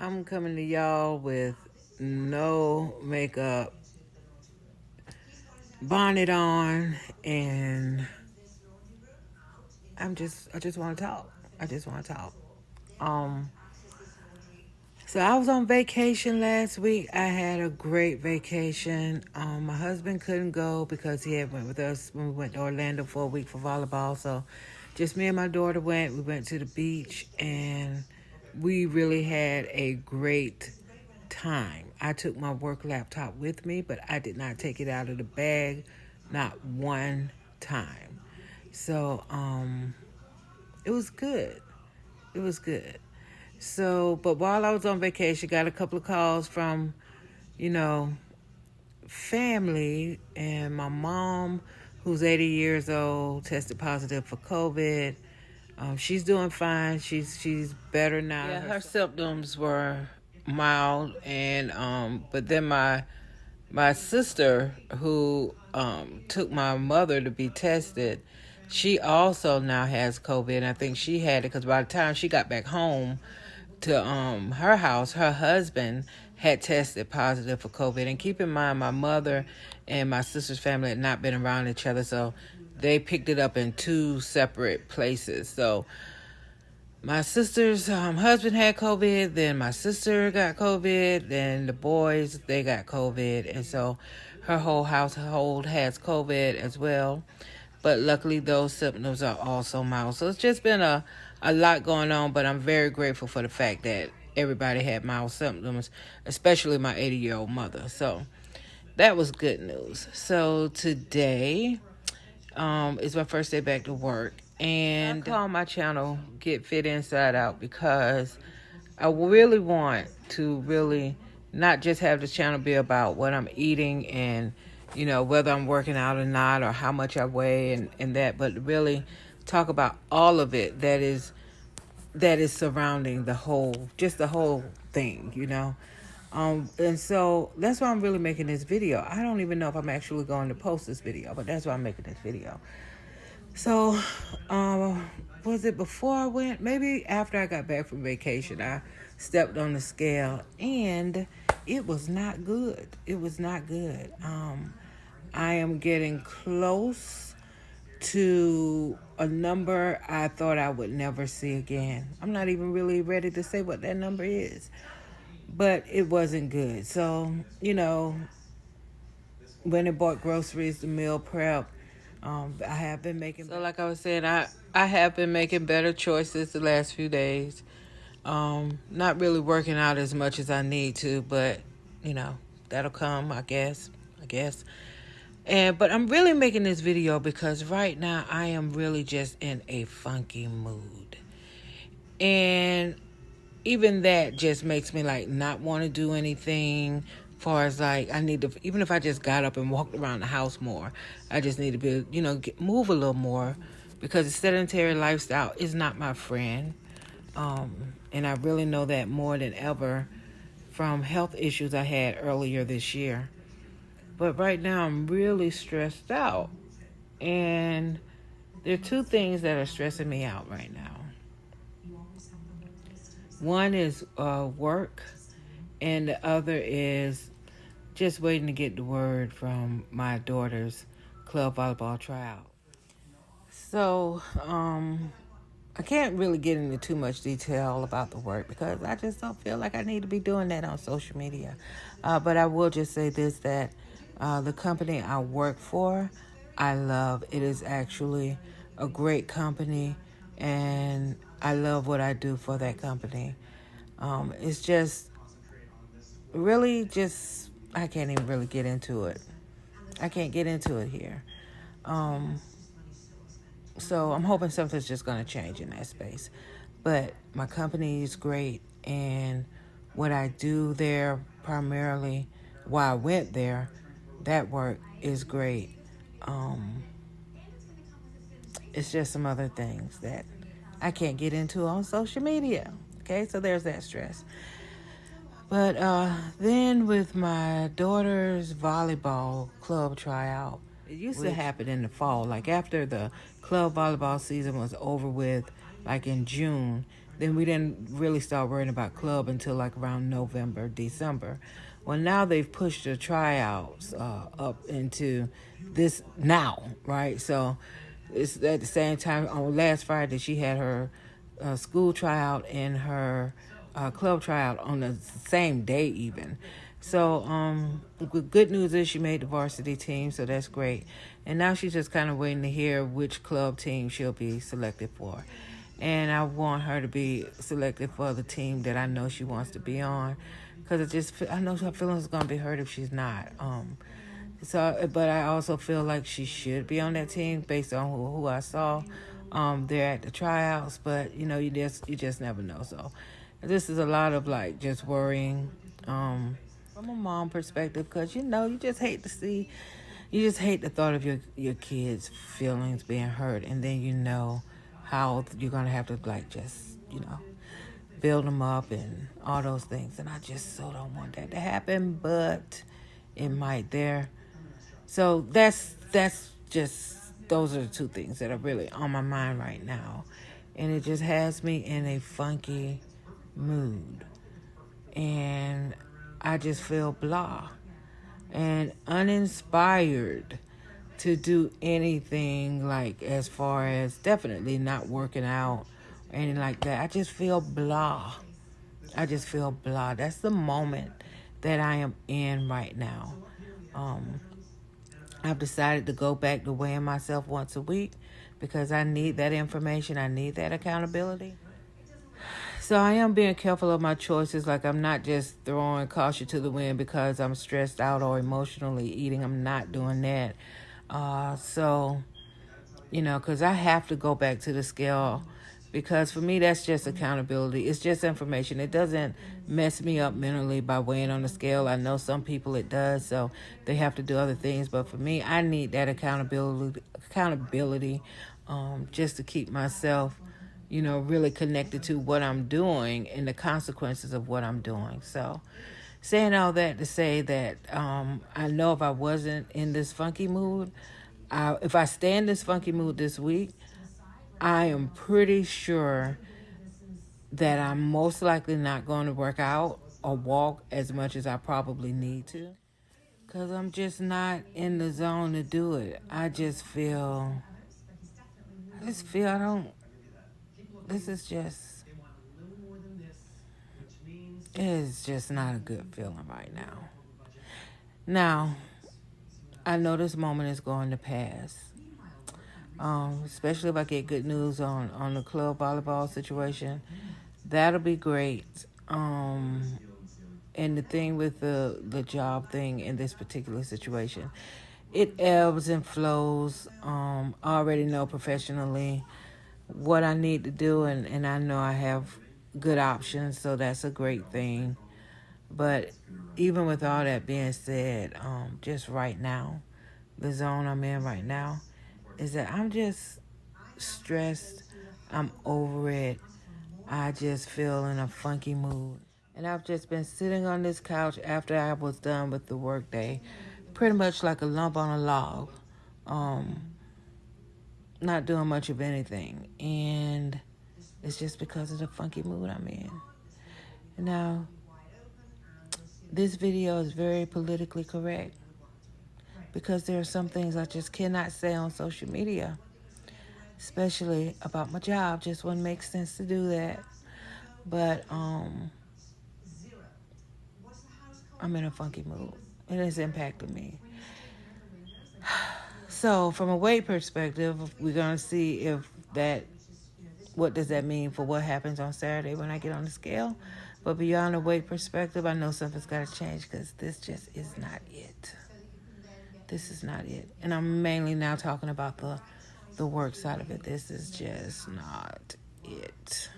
I'm coming to y'all with no makeup, bonnet on, and I just want to talk. I just want to talk. Um, so I was on vacation last week. I had a great vacation. My husband couldn't go because he had went with us when we went to Orlando for a week for volleyball. So just me and my daughter went. We went to the beach and we really had a great time. I took my work laptop with me, but I did not take it out of the bag, not one time. So it was good. It was good. So, but while I was on vacation, got a couple of calls from, you know, family, and my mom, who's 80 years old, tested positive for COVID. She's doing fine. She's better now. Yeah, her symptoms were mild, and but then my sister, who took my mother to be tested, she also now has COVID. And I think she had it because by the time she got back home to her house, her husband had tested positive for COVID. And keep in mind, my mother and my sister's family had not been around each other, so they picked it up in two separate places. So my sister's husband had COVID, then my sister got COVID, then the boys, they got COVID. And so her whole household has COVID as well. But luckily, those symptoms are also mild. So it's just been a lot going on, but I'm very grateful for the fact that everybody had mild symptoms, especially my 80-year-old mother. So that was good news. So today is my first day back to work. And I call my channel Get Fit Inside Out because I really want to really not just have this channel be about what I'm eating and, you know, whether I'm working out or not or how much I weigh and that, but really talk about all of it that is surrounding the whole thing, you know. And so that's why I'm really making this video. I don't even know if I'm actually going to post this video, but that's why I'm making this video. So, was it before I went? Maybe after I got back from vacation, I stepped on the scale and it was not good. It was not good. I am getting close to a number I thought I would never see again. I'm not even really ready to say what that number is, but it wasn't good. So, you know, when I bought groceries, the meal prep, I have been making. So, like I was saying, I have been making better choices the last few days. Not really working out as much as I need to, but you know that'll come, I guess. But I'm really making this video because right now I am really just in a funky mood, and even that just makes me like not want to do anything. Far as like I need to, even if I just got up and walked around the house more, I just need to be, you know, move a little more because the sedentary lifestyle is not my friend. And I really know that more than ever from health issues I had earlier this year. But right now I'm really stressed out, and there are two things that are stressing me out right now. One is work, and the other is just waiting to get the word from my daughter's club volleyball tryout. So, I can't really get into too much detail about the work because I just don't feel like I need to be doing that on social media. But I will just say this, that the company I work for, I love. It is actually a great company, and I love what I do for that company. It's just really just, I can't even really get into it. I can't get into it here. So I'm hoping something's just going to change in that space. But my company is great, and what I do there primarily, while I went there, that work is great. It's just some other things that I can't get into on social media. Okay, so there's that stress. But then with my daughter's volleyball club tryout, it used to happen in the fall. Like after the club volleyball season was over with, like in June, Then we didn't really start worrying about club until like around November, December. Well, now they've pushed the tryouts up into this now, right? So it's at the same time. On last Friday, she had her school tryout and her club tryout on the same day even. So good news is she made the varsity team, so that's great. And now she's just kind of waiting to hear which club team she'll be selected for. And I want her to be selected for the team that I know she wants to be on, because I know her feelings are going to be hurt if she's not. But I also feel like she should be on that team based on who I saw there at the tryouts. But you just never know. So this is a lot of like just worrying from a mom perspective, because you just hate the thought of your kids' feelings being hurt, and then how you're gonna have to like just build them up and all those things. And I just so don't want that to happen, but it might there. So that's just, those are the two things that are really on my mind right now. And it just has me in a funky mood. And I just feel blah and uninspired to do anything, like as far as definitely not working out or anything like that. I just feel blah. That's the moment that I am in right now. I've decided to go back to weighing myself once a week because I need that information. I need that accountability. So I am being careful of my choices. Like, I'm not just throwing caution to the wind because I'm stressed out or emotionally eating. I'm not doing that. Because I have to go back to the scale, because for me, that's just accountability. It's just information. It doesn't mess me up mentally by weighing on the scale. I know some people it does, so they have to do other things. But for me, I need that accountability, just to keep myself, really connected to what I'm doing and the consequences of what I'm doing. So saying all that to say that I know if I wasn't in this funky mood, if I stay in this funky mood this week, I am pretty sure that I'm most likely not going to work out or walk as much as I probably need to, because I'm just not in the zone to do it. I just feel I don't, this is just, it's just not a good feeling right now. Now, I know this moment is going to pass. Especially if I get good news on the club volleyball situation. That'll be great. And the thing with the job thing in this particular situation, it ebbs and flows. I already know professionally what I need to do, and I know I have good options, so that's a great thing. But even with all that being said, just right now, the zone I'm in right now is that I'm just stressed. I'm over it. I just feel in a funky mood. And I've just been sitting on this couch after I was done with the work day, pretty much like a lump on a log, not doing much of anything. And it's just because of the funky mood I'm in. Now, this video is very politically correct, because there are some things I just cannot say on social media, especially about my job. Just wouldn't make sense to do that. But I'm in a funky mood. It has impacted me. So from a weight perspective, we're going to see what does that mean for what happens on Saturday when I get on the scale. But beyond the weight perspective, I know something's got to change, because this just is not it. This is not it. And I'm mainly now talking about the work side of it. This is just not it.